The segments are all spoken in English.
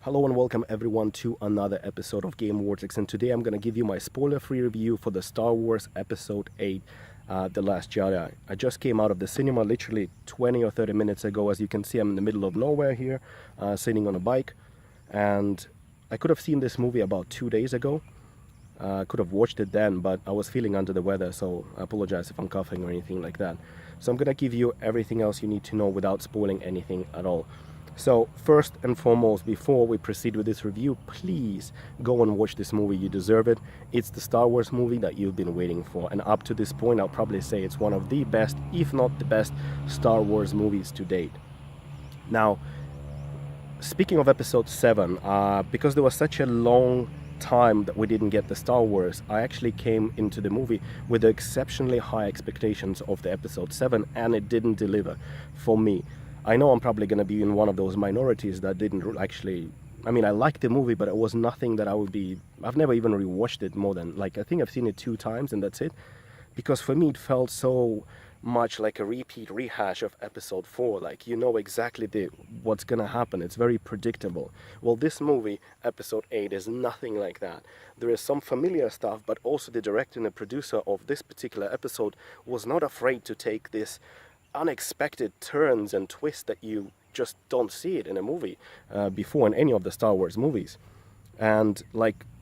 Hello and welcome everyone to another episode of Game Vortex, and today I'm going to give you my spoiler-free review for the Star Wars Episode 8, The Last Jedi. I just came out of the cinema literally 20 or 30 minutes ago. As you can see, I'm in the middle of nowhere here, sitting on a bike, and I could have seen this movie about 2 days ago. I could have watched it then, but I was feeling under the weather, so I apologize if I'm coughing or anything like that. So I'm going to give you everything else you need to know without spoiling anything at all. So first and foremost, before we proceed with this review, please go and watch this movie. You deserve it. It's the Star Wars movie that you've been waiting for, and up to this point I'll probably say it's one of the best, if not the best, Star Wars movies to date. Now, speaking of episode 7, because there was such a long time that we didn't get the Star Wars, I actually came into the movie with exceptionally high expectations of the episode 7, and it didn't deliver for me. I know I'm probably going to be in one of those minorities that didn't actually... I mean, I liked the movie, but it was nothing that I would be... I've never even rewatched it more than... I think I've seen it 2 times and that's it. Because for me, it felt so much like a rehash of episode 4. Like, you know exactly what's going to happen. It's very predictable. Well, this movie, episode 8, is nothing like that. There is some familiar stuff, but also the director and the producer of this particular episode was not afraid to take this unexpected turns and twists that you just don't see it in a movie before in any of the Star Wars movies. And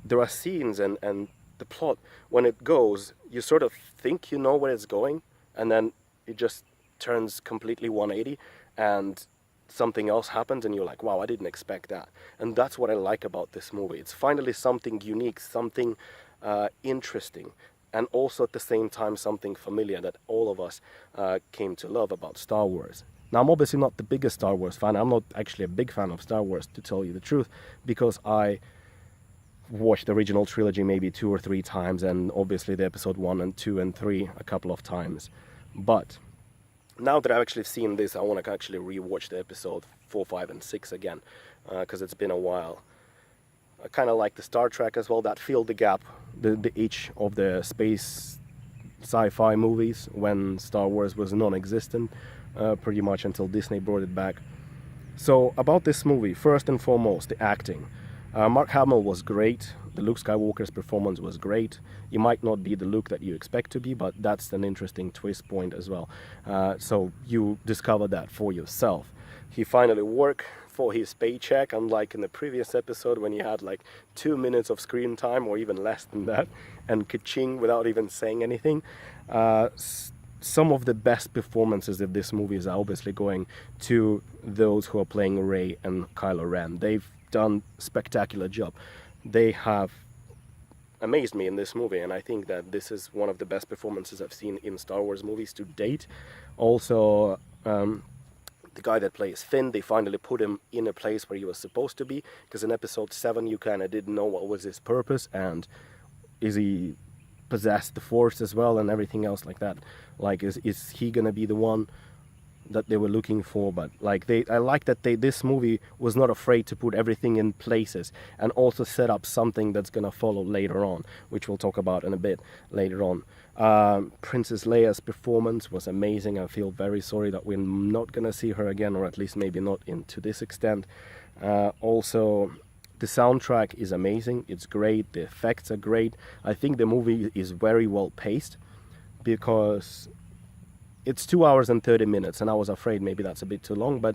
there are scenes and the plot, when it goes, you sort of think you know where it's going, and then it just turns completely 180 and something else happens and you're like, wow, I didn't expect that. And that's what I like about this movie. It's finally something unique, something interesting, and also at the same time something familiar that all of us came to love about Star Wars. Now, I'm obviously not the biggest Star Wars fan. I'm not actually a big fan of Star Wars, to tell you the truth, because I watched the original trilogy maybe 2 or 3 times, and obviously the episode 1 and 2 and 3 a couple of times. But now that I've actually seen this, I want to actually rewatch the episode 4, 5 and 6 again, because it's been a while. I kind of like the Star Trek as well. That filled the gap, the itch of the space sci-fi movies when Star Wars was non-existent, pretty much until Disney brought it back. So about this movie, first and foremost, the acting. Mark Hamill was great. The Luke Skywalker's performance was great. He might not be the Luke that you expect to be, but that's an interesting twist point as well. So you discover that for yourself. He finally worked for his paycheck, unlike in the previous episode when he had 2 minutes of screen time or even less than that, and ka-ching without even saying anything. Some of the best performances of this movie is obviously going to those who are playing Rey and Kylo Ren. They've done a spectacular job. They have amazed me in this movie, and I think that this is one of the best performances I've seen in Star Wars movies to date. Also, the guy that plays Finn, they finally put him in a place where he was supposed to be, because in episode 7 you kind of didn't know what was his purpose, and is he possessed the Force as well and everything else like that. Is he gonna be the one that they were looking for? But I like that this movie was not afraid to put everything in places and also set up something that's gonna follow later on, which we'll talk about in a bit later on. Princess Leia's performance was amazing. I feel very sorry that we're not gonna see her again, or at least maybe not to this extent. Also, the soundtrack is amazing. It's great. The effects are great. I think the movie is very well paced, because it's 2 hours and 30 minutes, and I was afraid maybe that's a bit too long, but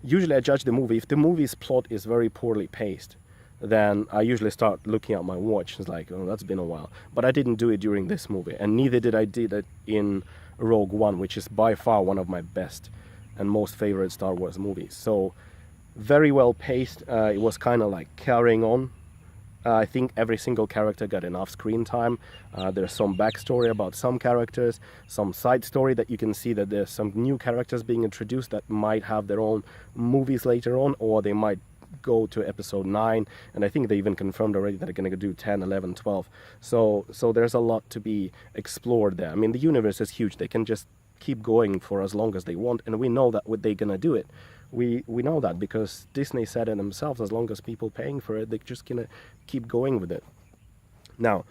usually I judge the movie. If the movie's plot is very poorly paced, then I usually start looking at my watch. It's like, oh, that's been a while. But I didn't do it during this movie, and neither did I did it in Rogue One, which is by far one of my best and most favorite Star Wars movies. So, very well paced. It was kind of carrying on. I think every single character got enough screen time. There's some backstory about some characters, some side story that you can see that there's some new characters being introduced that might have their own movies later on, or they might go to episode 9, and I think they even confirmed already that they're going to do 10, 11, 12. So there's a lot to be explored there. I mean, the universe is huge. They can just keep going for as long as they want, and we know that they're going to do it. We know that because Disney said it themselves. As long as people paying for it, they're just going to keep going with it. Now,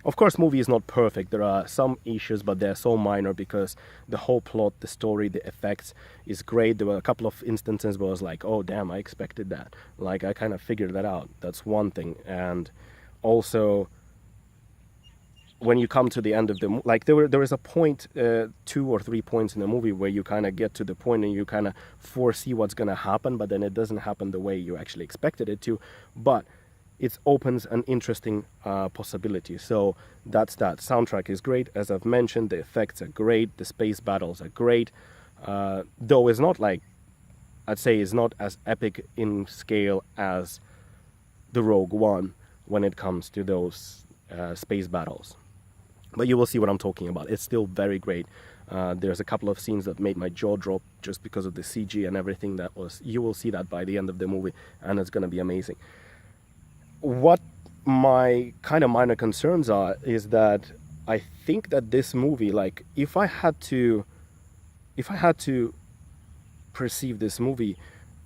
Of course, movie is not perfect. There are some issues, but they're so minor because the whole plot, the story, the effects is great. There were a couple of instances where I was like, oh, damn, I expected that. Like, I kind of figured that out. That's one thing. And also, when you come to the end of the like there is a point, 2 or 3 points in the movie where you kind of get to the point and you kind of foresee what's going to happen, but then it doesn't happen the way you actually expected it to, but it opens an interesting possibility. So that's that. Soundtrack is great, as I've mentioned. The effects are great. The space battles are great, though it's not like, I'd say it's not as epic in scale as the Rogue One when it comes to those space battles. But you will see what I'm talking about. It's still very great. There's a couple of scenes that made my jaw drop just because of the CG and everything that was. You will see that by the end of the movie, and it's going to be amazing. What my kind of minor concerns are is that I think that this movie, like, if I had to perceive this movie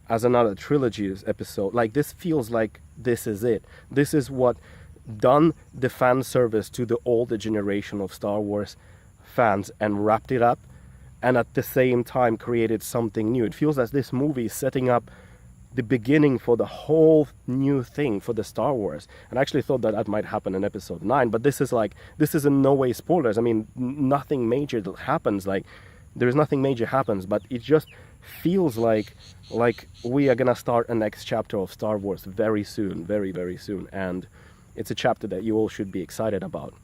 as another trilogy episode, like, this feels like this is it. This is what done the fan service to the older generation of Star Wars fans and wrapped it up, and at the same time created something new. It feels as this movie is setting up the beginning for the whole new thing for the Star Wars. And I actually thought that that might happen in episode 9, but this is in no way spoilers. I mean, nothing major happens, like, there's nothing major happens, but it just feels like we are gonna start a next chapter of Star Wars very soon, very, very soon, and it's a chapter that you all should be excited about.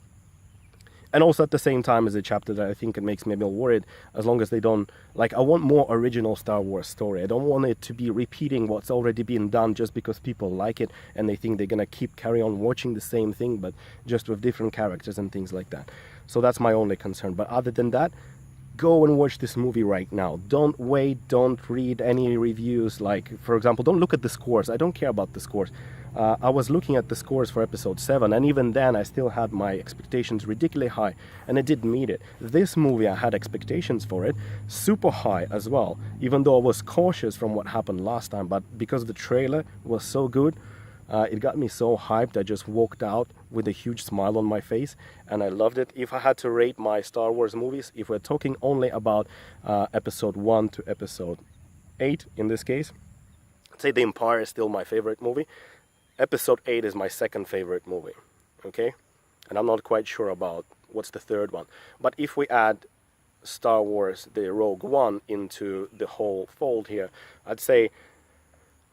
And also at the same time is a chapter that I think it makes me a bit worried, as long as they don't, like, I want more original Star Wars story. I don't want it to be repeating what's already been done just because people like it and they think they're gonna carry on watching the same thing, but just with different characters and things like that. So that's my only concern. But other than that, go and watch this movie right now. Don't wait, don't read any reviews. Like, for example, don't look at the scores. I don't care about the scores. I was looking at the scores for episode 7, and even then I still had my expectations ridiculously high, and it didn't meet it. This movie, I had expectations for it super high as well, even though I was cautious from what happened last time, but because the trailer was so good, it got me so hyped. I just walked out with a huge smile on my face, and I loved it. If I had to rate my Star Wars movies, if we're talking only about episode 1 to episode 8 in this case, I'd say The Empire is still my favorite movie. Episode 8 is my second favorite movie, okay? And I'm not quite sure about what's the third one. But if we add Star Wars, the Rogue One, into the whole fold here, I'd say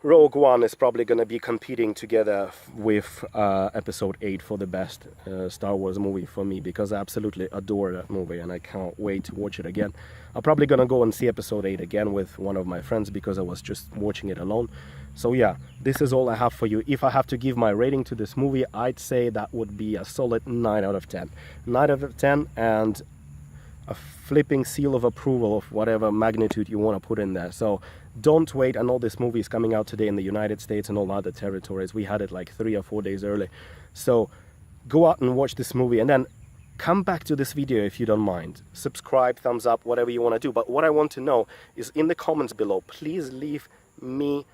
Rogue One is probably going to be competing together with Episode 8 for the best Star Wars movie for me, because I absolutely adore that movie and I can't wait to watch it again. I'm probably going to go and see Episode 8 again with one of my friends because I was just watching it alone. So yeah, this is all I have for you. If I have to give my rating to this movie, I'd say that would be a solid 9 out of 10. 9 out of 10 and a flipping seal of approval of whatever magnitude you want to put in there. So don't wait. I know this movie is coming out today in the United States and all other territories. We had it like 3 or 4 days early. So go out and watch this movie and then come back to this video if you don't mind. Subscribe, thumbs up, whatever you want to do. But what I want to know is in the comments below, please leave me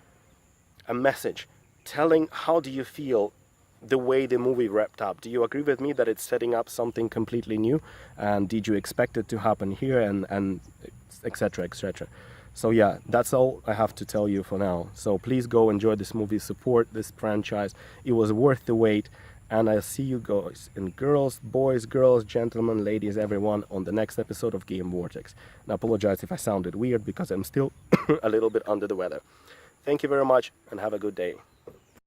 a message telling how do you feel the way the movie wrapped up. Do you agree with me that it's setting up something completely new? And did you expect it to happen here, and etc, etc. So yeah, that's all I have to tell you for now. So please go enjoy this movie, support this franchise. It was worth the wait, and I'll see you guys and girls, boys, girls, gentlemen, ladies, everyone on the next episode of Game Vortex. And I apologize if I sounded weird because I'm still a little bit under the weather. Thank you very much and have a good day.